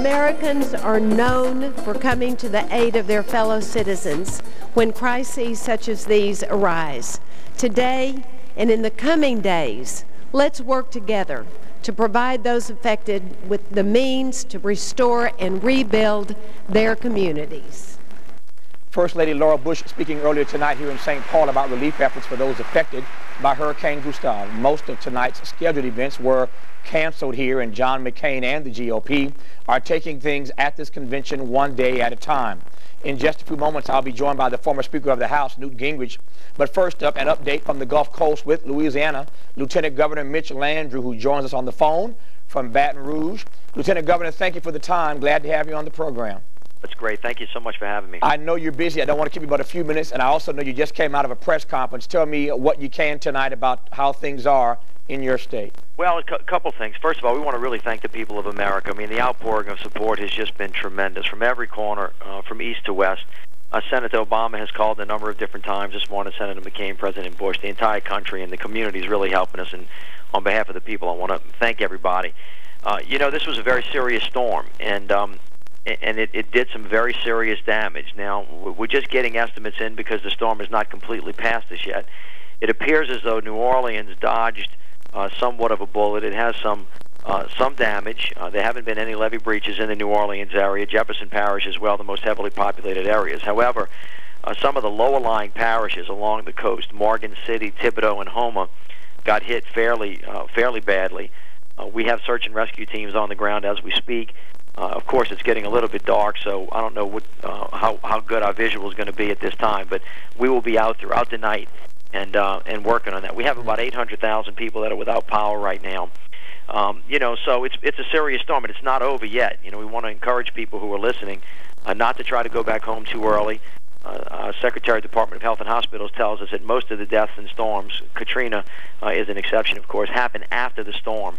Americans are known for coming to the aid of their fellow citizens when crises such as these arise. Today and in the coming days, let's work together to provide those affected with the means to restore and rebuild their communities. First Lady Laura Bush speaking earlier tonight here in St. Paul about relief efforts for those affected by Hurricane Gustav. Most of tonight's scheduled events were canceled here, and John McCain and the GOP are taking things at this convention one day at a time. In just a few moments, I'll be joined by the former Speaker of the House, Newt Gingrich. But first up, an update from the Gulf Coast with Louisiana, Lieutenant Governor Mitch Landrieu, who joins us on the phone from Baton Rouge. Lieutenant Governor, thank you for the time. Glad to have you on the program. That's great. Thank you so much for having me. I know you're busy. I don't want to keep you but a few minutes, and I also know you just came out of a press conference. Tell me what you can tonight about how things are in your state. Well, a couple things. First of all, we want to really thank the people of America. I mean, the outpouring of support has just been tremendous from every corner, from east to west. Senator Obama has called a number of different times this morning, Senator McCain, President Bush, the entire country, and the community is really helping us. And on behalf of the people, I want to thank everybody. You know, this was a very serious storm, and it did some very serious damage. Now, we're just getting estimates in because the storm has not completely passed us yet. It appears as though New Orleans dodged somewhat of a bullet. It has some damage. There haven't been any levee breaches in the New Orleans area. Jefferson Parish as well, the most heavily populated areas. However, some of the lower-lying parishes along the coast, Morgan City, Thibodaux, and Houma, got hit fairly badly. We have search and rescue teams on the ground as we speak. Of course, it's getting a little bit dark, so I don't know how good our visual is going to be at this time, but we will be out throughout the night and working on that. We have about 800,000 people that are without power right now. You know, so it's a serious storm, but it's not over yet. You know, we want to encourage people who are listening not to try to go back home too early. Secretary of the Department of Health and Hospitals tells us that most of the deaths in storms, Katrina is an exception, of course, happen after the storm.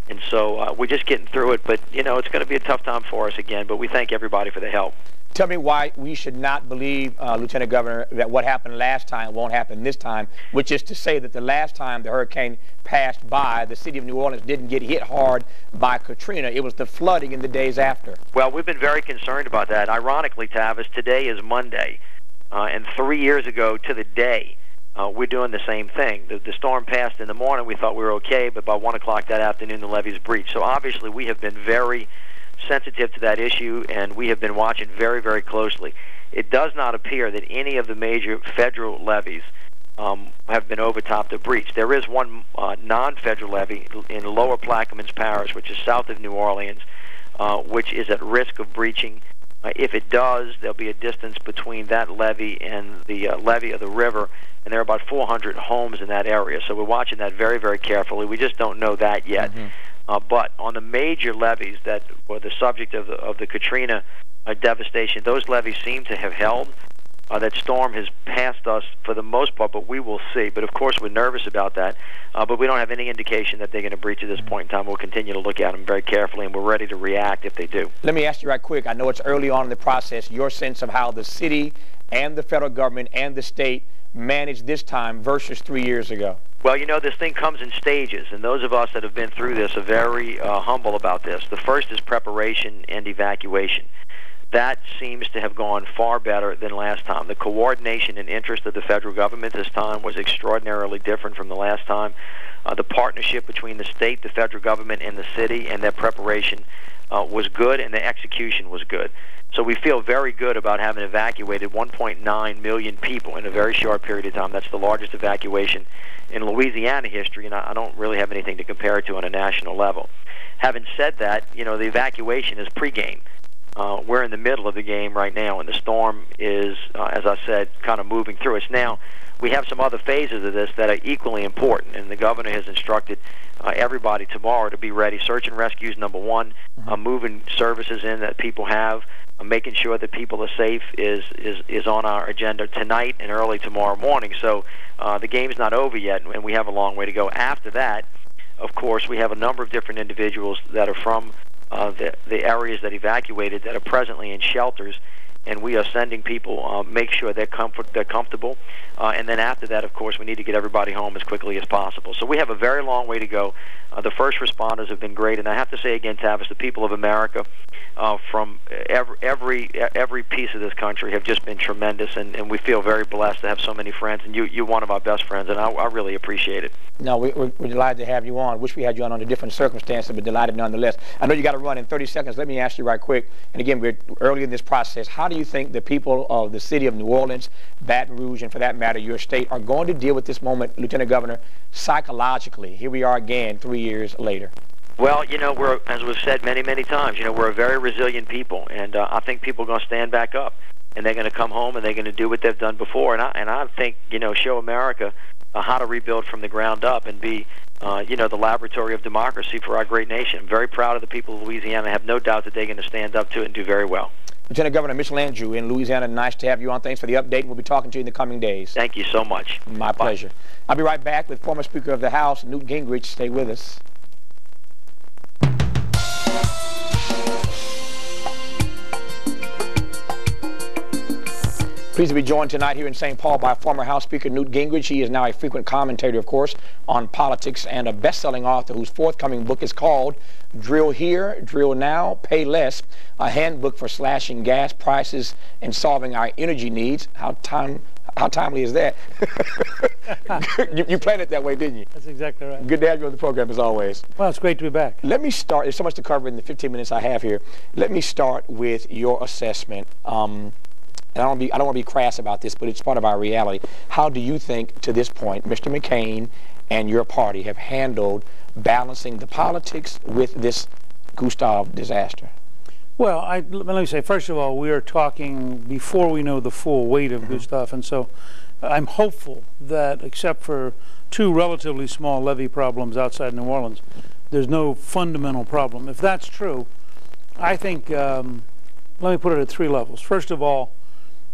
And so we're just getting through it, but, you know, it's going to be a tough time for us again, but we thank everybody for the help. Tell me why we should not believe, Lieutenant Governor, that what happened last time won't happen this time, which is to say that the last time the hurricane passed by, the city of New Orleans didn't get hit hard by Katrina. It was the flooding in the days after. Well, we've been very concerned about that. Ironically, Tavis, today is Monday, and 3 years ago to the day, we're doing the same thing. The storm passed in the morning. We thought we were okay, but by 1 o'clock that afternoon, the levees breached. So obviously, we have been very sensitive to that issue, and we have been watching very, very closely. It does not appear that any of the major federal levees have been overtopped or breached. There is one non-federal levee in Lower Plaquemines Parish, which is south of New Orleans, which is at risk of breaching. If it does, there'll be a distance between that levee and the levee of the river, and there are about 400 homes in that area. So we're watching that very, very carefully. We just don't know that yet. But on the major levees that were the subject of the Katrina devastation, those levees seem to have held. That storm has passed us for the most part, but we will see. But, of course, we're nervous about that. But we don't have any indication that they're going to breach at this point in time. We'll continue to look at them very carefully, and we're ready to react if they do. Let me ask you right quick. I know it's early on in the process. Your sense of how the city and the federal government and the state managed this time versus 3 years ago? Well, you know, this thing comes in stages, and those of us that have been through this are very humble about this. The first is preparation and evacuation. That seems to have gone far better than last time. The coordination and interest of the federal government this time was extraordinarily different from the last time. The partnership between the state, the federal government, and the city, and their preparation was good, and the execution was good. So we feel very good about having evacuated 1.9 million people in a very short period of time. That's the largest evacuation in Louisiana history, and I don't really have anything to compare it to on a national level. Having said that, you know, the evacuation is pregame. We're in the middle of the game right now, and the storm is, as I said, kind of moving through us. Now, we have some other phases of this that are equally important, and the governor has instructed everybody tomorrow to be ready. Search and rescue is number one. Moving services in that people have, making sure that people are safe is on our agenda tonight and early tomorrow morning. So the game's not over yet, and we have a long way to go. After that, of course, we have a number of different individuals that are from the areas that evacuated that are presently in shelters, and we are sending people, make sure they're comfortable, and then after that, of course, we need to get everybody home as quickly as possible. So we have a very long way to go. The first responders have been great, and I have to say again, Tavis, the people of America, from every piece of this country have just been tremendous, and we feel very blessed to have so many friends, and you're one of our best friends, and I really appreciate it. No, we're delighted to have you on. Wish we had you on under different circumstances, but delighted nonetheless. I know you got to run in 30 seconds. Let me ask you right quick, and again, we're early in this process. How do you think the people of the city of New Orleans, Baton Rouge, and for that matter, your state, are going to deal with this moment, Lieutenant Governor, psychologically? Here we are again 3 years later. Well, we're, as we've said many, many times, we're a very resilient people, and I think people are going to stand back up, and they're going to come home, and they're going to do what they've done before, and I think, show America how to rebuild from the ground up and be, the laboratory of democracy for our great nation. I'm very proud of the people of Louisiana. I have no doubt that they're going to stand up to it and do very well. Lieutenant Governor Mitch Landrieu in Louisiana, nice to have you on. Thanks for the update. We'll be talking to you in the coming days. Thank you so much. My pleasure. I'll be right back with former Speaker of the House, Newt Gingrich. Stay with us. Pleased to be joined tonight here in St. Paul by former House Speaker Newt Gingrich. He is now a frequent commentator, of course, on politics and a best-selling author whose forthcoming book is called Drill Here, Drill Now, Pay Less, a handbook for slashing gas prices and solving our energy needs. How timely is that? you planned it that way, didn't you? That's exactly right. Good to have you on the program, as always. Well, it's great to be back. Let me start. There's so much to cover in the 15 minutes I have here. Let me start with your assessment. And I don't want to be crass about this, but it's part of our reality. How do you think, to this point, Mr. McCain and your party have handled balancing the politics with this Gustav disaster? Well, let me say, first of all, we are talking before we know the full weight of Gustav, and so I'm hopeful that, except for two relatively small levee problems outside New Orleans, there's no fundamental problem. If that's true, I think, let me put it at three levels. First of all,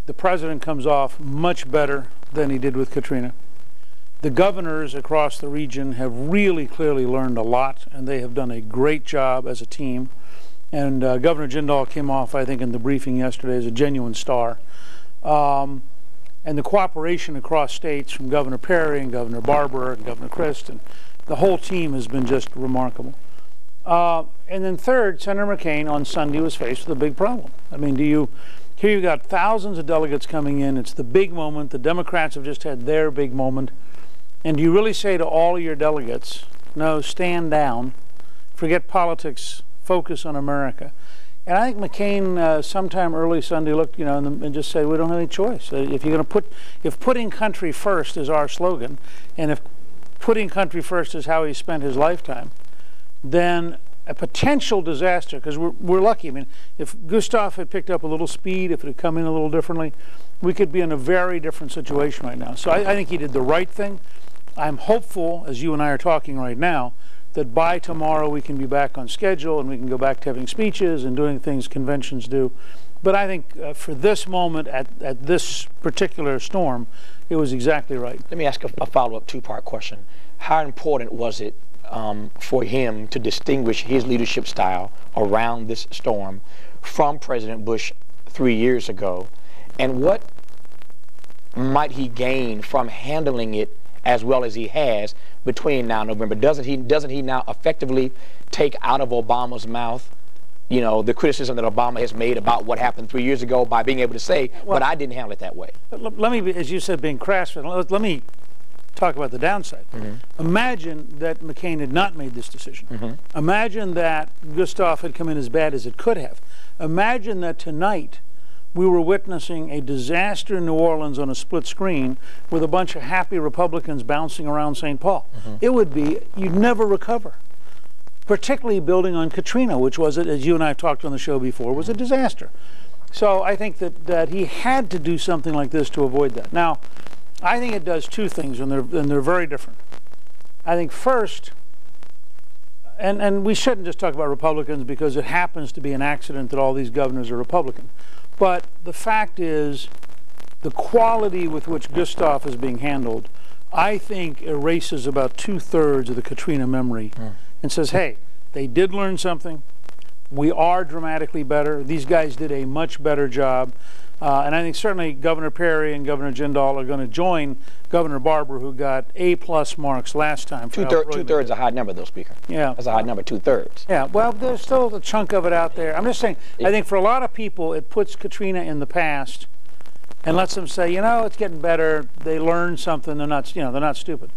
the president comes off much better than he did with Katrina. The governors across the region have really clearly learned a lot, and they have done a great job as a team. And Governor Jindal came off, I think, in the briefing yesterday as a genuine star. And the cooperation across states from Governor Perry and Governor Barber and Governor Christ, and the whole team has been just remarkable. And then third, Senator McCain on Sunday was faced with a big problem. I mean, here you got thousands of delegates coming in. It's the big moment. The Democrats have just had their big moment. And do you really say to all your delegates, no, stand down, forget politics, focus on America? And I think McCain sometime early Sunday looked, and just said, we don't have any choice. If putting country first is our slogan, and if putting country first is how he spent his lifetime, then a potential disaster, because we're lucky. I mean, if Gustav had picked up a little speed, if it had come in a little differently, we could be in a very different situation right now. So I think he did the right thing. I'm hopeful, as you and I are talking right now, that by tomorrow we can be back on schedule and we can go back to having speeches and doing things conventions do. But I think for this moment, at this particular storm, it was exactly right. Let me ask a follow-up two-part question. How important was it for him to distinguish his leadership style around this storm from President Bush 3 years ago? And what might he gain from handling it as well as he has between now and November? Doesn't he now effectively take out of Obama's mouth, the criticism that Obama has made about what happened 3 years ago by being able to say, but I didn't handle it that way? Let me, as you said, being crass, let me talk about the downside. Imagine that McCain had not made this decision. Imagine that Gustav had come in as bad as it could have. Imagine that tonight we were witnessing a disaster in New Orleans on a split screen with a bunch of happy Republicans bouncing around St. Paul. It would be, you'd never recover. Particularly building on Katrina, which was, as you and I have talked on the show before, was a disaster. So I think that he had to do something like this to avoid that. Now, I think it does two things, and they're very different. I think first, and we shouldn't just talk about Republicans because it happens to be an accident that all these governors are Republican. But the fact is, the quality with which Gustav is being handled, I think erases about 2/3 of the Katrina memory and says, hey, they did learn something. We are dramatically better. These guys did a much better job. And I think certainly Governor Perry and Governor Jindal are going to join Governor Barbour, who got A+ marks last time. Two-thirds is a high number, though, Speaker. Yeah. That's a high number, 2/3. Yeah, well, there's still a chunk of it out there. I'm just saying, I think for a lot of people, it puts Katrina in the past and lets them say, you know, it's getting better. They learned something. They're not, you know, they're not stupid.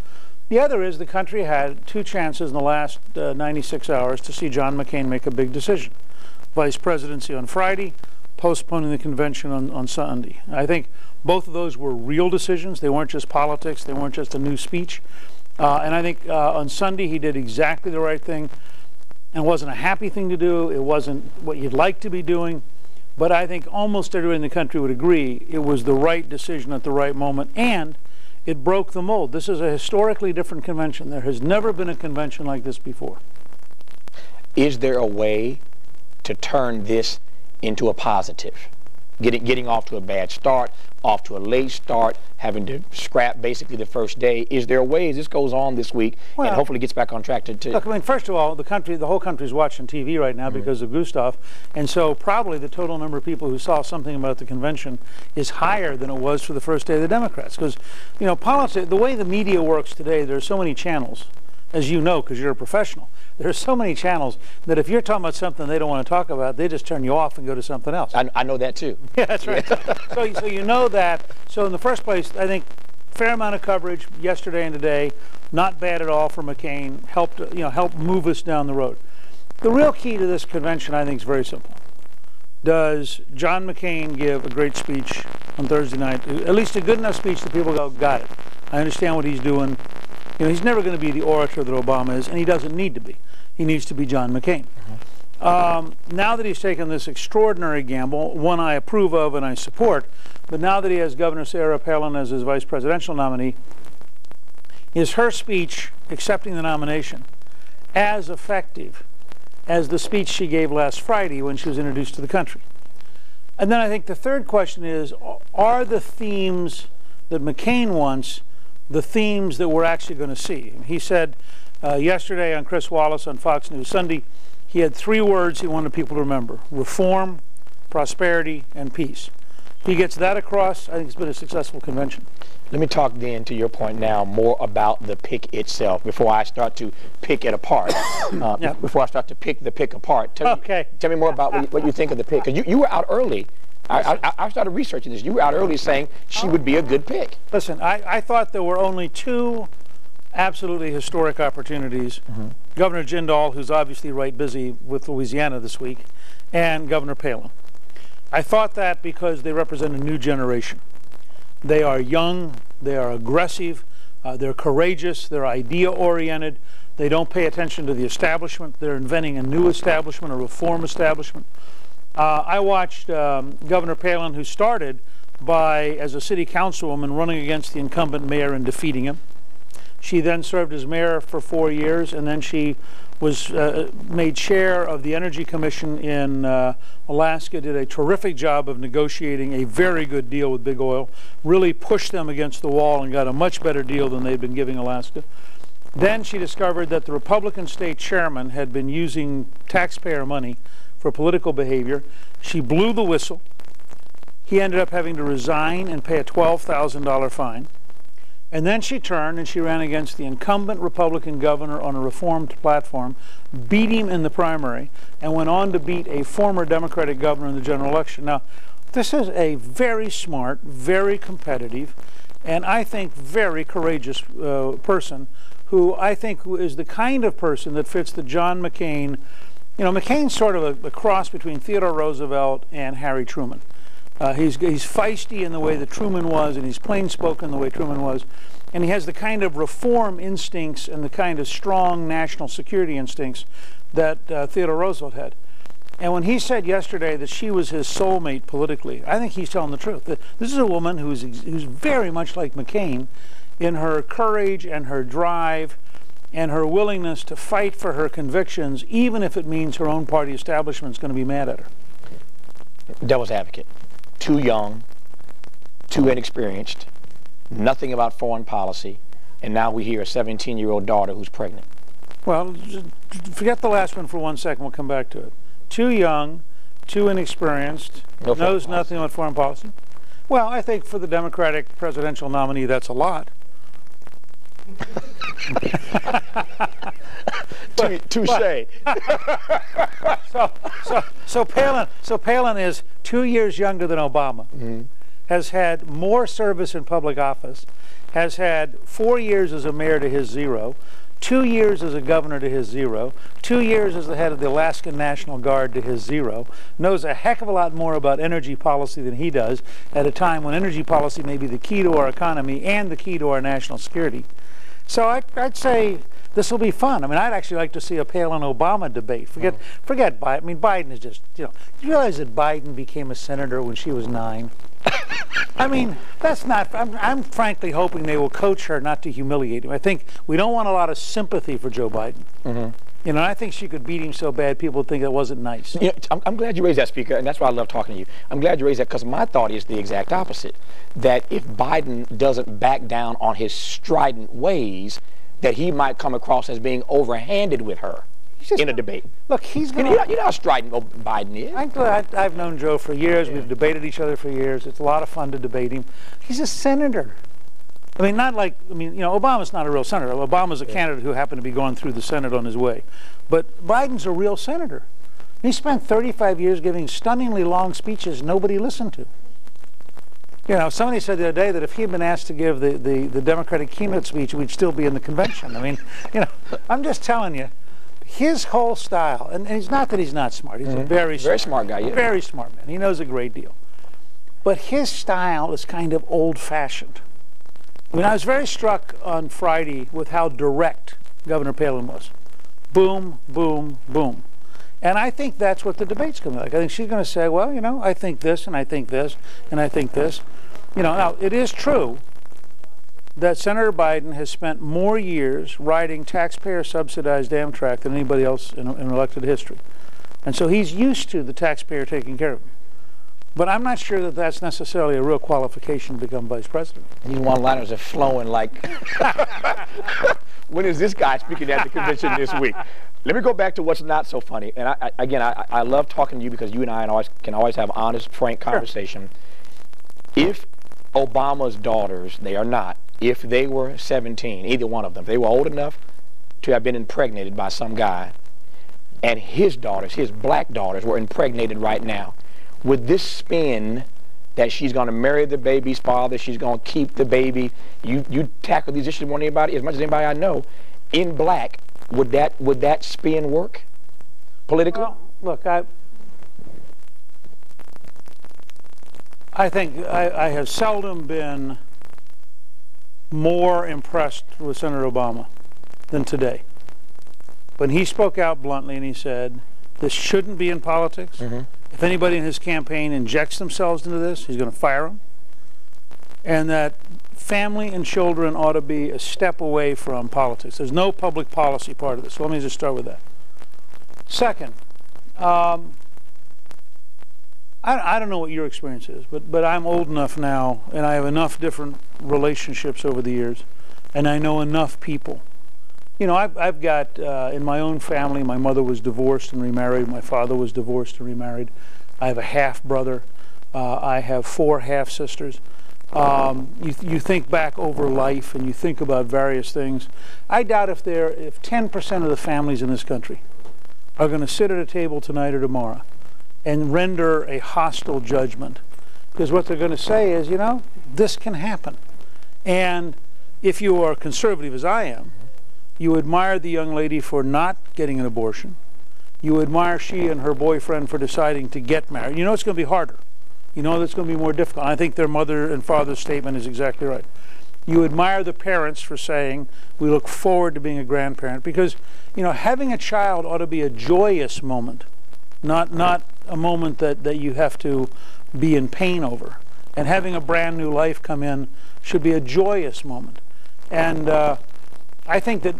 The other is the country had 2 chances in the last 96 hours to see John McCain make a big decision. Vice presidency on Friday, postponing the convention on Sunday. I think both of those were real decisions. They weren't just politics. They weren't just a new speech. And I think on Sunday he did exactly the right thing. And it wasn't a happy thing to do. It wasn't what you'd like to be doing. But I think almost everyone in the country would agree it was the right decision at the right moment. And it broke the mold. This is a historically different convention. There has never been a convention like this before. Is there a way to turn this into a positive? Getting off to a bad start, off to a late start, having to scrap basically the first day. Is there a way as this goes on this week and hopefully gets back on track to Look, I mean, first of all, the whole country is watching TV right now because of Gustav, and so probably the total number of people who saw something about the convention is higher than it was for the first day of the Democrats. Because, you know, politics, the way the media works today, there are so many channels, as you know, because you're a professional. There are so many channels that if you're talking about something they don't want to talk about, they just turn you off and go to something else. I know that too. Yeah, that's right. So you know that. So in the first place, I think fair amount of coverage yesterday and today, not bad at all for McCain. Helped move us down the road. The real key to this convention, I think, is very simple. Does John McCain give a great speech on Thursday night? At least a good enough speech that people go, got it. I understand what he's doing. You know, he's never going to be the orator that Obama is, and he doesn't need to be. He needs to be John McCain. Now that he's taken this extraordinary gamble, one I approve of and I support, but now that he has Governor Sarah Palin as his vice presidential nominee, is her speech accepting the nomination as effective as the speech she gave last Friday when she was introduced to the country? And then I think the third question is, are the themes that McCain wants the themes that we're actually going to see? He said yesterday on Chris Wallace on Fox News Sunday, he had 3 words he wanted people to remember: reform, prosperity, and peace. If he gets that across, I think it's been a successful convention. Let me talk then, to your point now, more about the pick itself before I start to pick it apart. Before I start to pick the pick apart. Tell me more about what you think of the pick. Because you were out early. I started researching this. You were out early saying she would be a good pick. Listen, I thought there were only 2 absolutely historic opportunities. Governor Jindal, who's obviously right busy with Louisiana this week, and Governor Palin. I thought that because they represent a new generation. They are young, they are aggressive, they're courageous, they're idea-oriented, they don't pay attention to the establishment, they're inventing a new establishment, a reform establishment. I watched Governor Palin, who started by, as a city councilwoman, running against the incumbent mayor and defeating him. She then served as mayor for 4 years, and then she was made chair of the Energy Commission in Alaska, did a terrific job of negotiating a very good deal with Big Oil, really pushed them against the wall and got a much better deal than they'd been giving Alaska. Then she discovered that the Republican state chairman had been using taxpayer money for political behavior. She blew the whistle. He ended up having to resign and pay a $12,000 fine. And then she turned and she ran against the incumbent Republican governor on a reformed platform, beat him in the primary, and went on to beat a former Democratic governor in the general election. Now, this is a very smart, very competitive, and I think very courageous person who I think is the kind of person that fits the John McCain. You know, McCain's sort of a cross between Theodore Roosevelt and Harry Truman. He's feisty in the way that Truman was, and he's plain-spoken the way Truman was. And he has the kind of reform instincts and the kind of strong national security instincts that Theodore Roosevelt had. And when he said yesterday that she was his soulmate politically, I think he's telling the truth. This is a woman who's very much like McCain in her courage and her drive and her willingness to fight for her convictions, even if it means her own party establishment is going to be mad at her. Devil's advocate. Too young, too inexperienced, nothing about foreign policy, and now we hear a 17-year-old daughter who's pregnant. Well, forget the last one for 1 second. We'll come back to it. too young, too inexperienced, knows nothing about foreign policy. Well, I think for the Democratic presidential nominee, that's a lot. Touche. So Palin is 2 years younger than Obama, has had more service in public office, has had 4 years as a mayor to his 0, 2 years as a governor to his 0, 2 years as the head of the Alaskan National Guard to his 0, knows a heck of a lot more about energy policy than he does at a time when energy policy may be the key to our economy and the key to our national security. So I'd say this will be fun. I mean, I'd actually like to see a Palin-Obama debate. Forget Biden. I mean, Biden is just, you realize that Biden became a senator when she was 9? I mean, that's not, I'm frankly hoping they will coach her not to humiliate him. I think we don't want a lot of sympathy for Joe Biden. And I think she could beat him so bad people would think it wasn't nice. I'm glad you raised that, Speaker, and that's why I love talking to you. I'm glad you raised that because my thought is the exact opposite, that if Biden doesn't back down on his strident ways, that he might come across as being overhanded with her in a debate. Look, he's going to... You know how strident Biden is. I've known Joe for years. We've debated each other for years. It's a lot of fun to debate him. He's a senator. I mean, Obama's not a real senator. Obama's a candidate who happened to be going through the Senate on his way. But Biden's a real senator. He spent 35 years giving stunningly long speeches nobody listened to. Somebody said the other day that if he had been asked to give the Democratic keynote speech, we'd still be in the convention. I mean, I'm just telling you, his whole style, and it's not that he's not smart. He's a very smart guy. Yeah. Very smart man. He knows a great deal. But his style is kind of old-fashioned. I mean, I was very struck on Friday with how direct Governor Palin was. Boom, boom, boom. And I think that's what the debate's going to be like. I think she's going to say, well, I think this, and I think this, and I think this. Now, it is true that Senator Biden has spent more years riding taxpayer-subsidized Amtrak than anybody else in elected history. And so he's used to the taxpayer taking care of him. But I'm not sure that that's necessarily a real qualification to become vice president. These one-liners are flowing like... When is this guy speaking at the convention this week? Let me go back to what's not so funny. And I love talking to you because you and I can always have honest, frank conversation. Sure. If Obama's daughters, they are not, if they were 17, either one of them, they were old enough to have been impregnated by some guy, and his daughters, his black daughters, were impregnated right now, would this spin that she's going to marry the baby's father, she's going to keep the baby, you tackle these issues more than anybody, as much as anybody I know, in black, would that spin work politically? Well, look, I think I have seldom been more impressed with Senator Obama than today. When he spoke out bluntly and he said, this shouldn't be in politics. If anybody in his campaign injects themselves into this, he's going to fire them. And that family and children ought to be a step away from politics. There's no public policy part of this. So let me just start with that. Second, I don't know what your experience is, but I'm old enough now, and I have enough different relationships over the years, and I know enough people. I've got, in my own family, my mother was divorced and remarried. My father was divorced and remarried. I have a half-brother. I have 4 half-sisters. You think back over life and you think about various things. I doubt if 10% of the families in this country are going to sit at a table tonight or tomorrow and render a hostile judgment. Because what they're going to say is, this can happen. And if you are conservative as I am, you admire the young lady for not getting an abortion. You admire she and her boyfriend for deciding to get married. It's going to be harder. That's going to be more difficult. I think their mother and father's statement is exactly right. You admire the parents for saying, we look forward to being a grandparent. Because, having a child ought to be a joyous moment, not a moment that you have to be in pain over. And having a brand new life come in should be a joyous moment. And I think that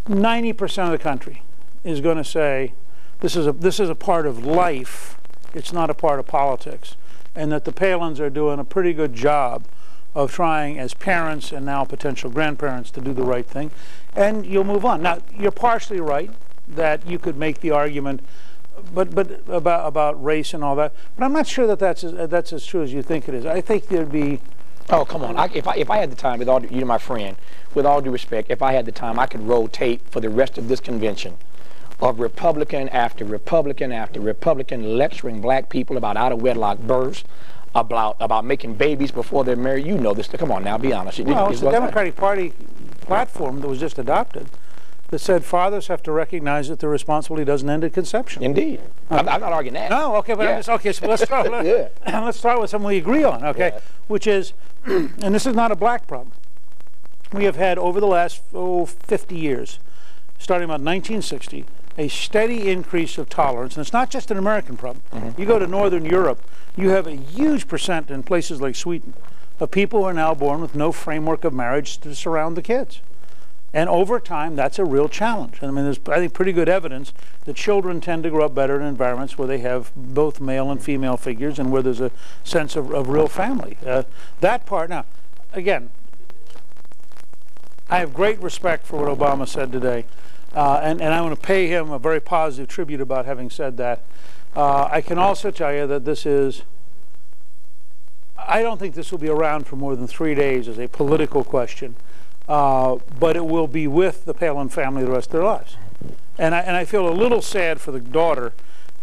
90% of the country is going to say this is a part of life, it's not a part of politics, and that the Palins are doing a pretty good job of trying as parents and now potential grandparents to do the right thing, and you'll move on. Now, you're partially right that you could make the argument but about race and all that. But I'm not sure that that's as true as you think it is. I think there'd be. Oh, come on. If I had the time, with all you're my friend, with all due respect, if I had the time, I could roll tape for the rest of this convention of Republican after Republican after Republican lecturing black people about out-of-wedlock births, about making babies before they're married. You know this. Come on now, be honest. Well, it's the Democratic Party platform that was just adopted that said fathers have to recognize that their responsibility doesn't end at conception. Indeed. I'm not arguing that. No, okay, but yeah. okay, so let's start. Let's start with something we agree on, okay, yeah. Which is, and this is not a black problem. We have had over the last 50 years, starting about 1960, a steady increase of tolerance, and it's not just an American problem. Mm-hmm. You go to Northern Europe, you have a huge percent in places like Sweden of people who are now born with no framework of marriage to surround the kids. And over time, that's a real challenge. I mean, there's, I think, pretty good evidence that children tend to grow up better in environments where they have both male and female figures and where there's a sense of real family. That part, now, again, I have great respect for what Obama said today, and I want to pay him a very positive tribute about having said that. I can also tell you that this is, I don't think this will be around for more than 3 days as a political question. But it will be with the Palin family the rest of their lives. And I feel a little sad for the daughter,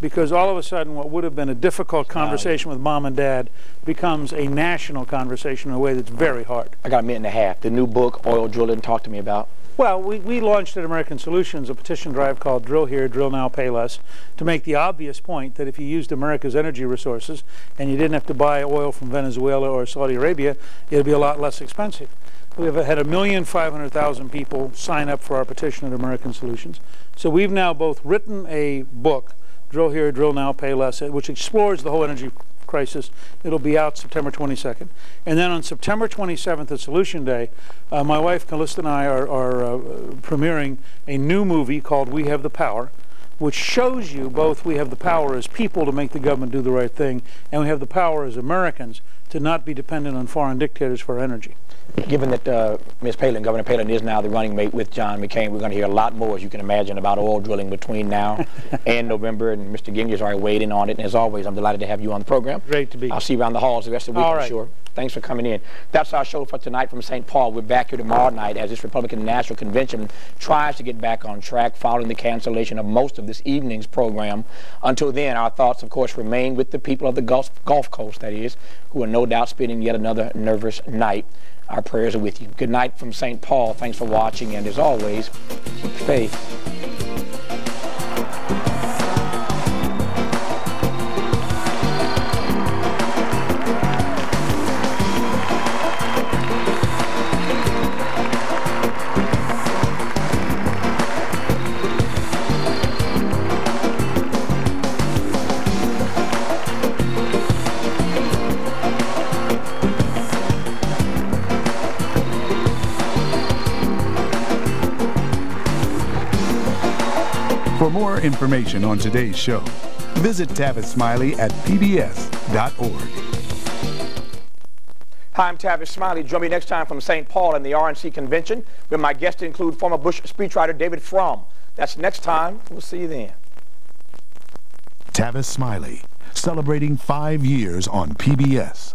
because all of a sudden what would have been a difficult conversation with mom and dad becomes a national conversation in a way that's very hard. I got a minute and a half. The new book, Oil Drilling, talk to me about. Well, we launched at American Solutions a petition drive called Drill Here, Drill Now, Pay Less, to make the obvious point that if you used America's energy resources and you didn't have to buy oil from Venezuela or Saudi Arabia, it would be a lot less expensive. We've had 1,500,000 people sign up for our petition at American Solutions. So we've now both written a book, Drill Here, Drill Now, Pay Less, which explores the whole energy crisis. It'll be out September 22nd. And then on September 27th at Solution Day, my wife Callista and I are premiering a new movie called We Have the Power, which shows you both we have the power as people to make the government do the right thing, and we have the power as Americans to not be dependent on foreign dictators for energy. Given that Ms. Palin, Governor Palin, is now the running mate with John McCain, we're going to hear a lot more, as you can imagine, about oil drilling between now and November, and Mr. Gingrich already weighed in on it, and as always, I'm delighted to have you on the program. Great to be here. I'll see you around the halls the rest of the week, I'm sure. Thanks for coming in. That's our show for tonight from St. Paul. We're back here tomorrow night as this Republican National Convention tries to get back on track following the cancellation of most of this evening's program. Until then, our thoughts, of course, remain with the people of the Gulf Coast, that is, who are no doubt spending yet another nervous night. Our prayers are with you. Good night from St. Paul. Thanks for watching, and as always, keep faith. For more information on today's show, visit Tavis Smiley at pbs.org. Hi, I'm Tavis Smiley. Join me next time from St. Paul in the RNC Convention, where my guests include former Bush speechwriter David Frum. That's next time. We'll see you then. Tavis Smiley, celebrating 5 years on PBS.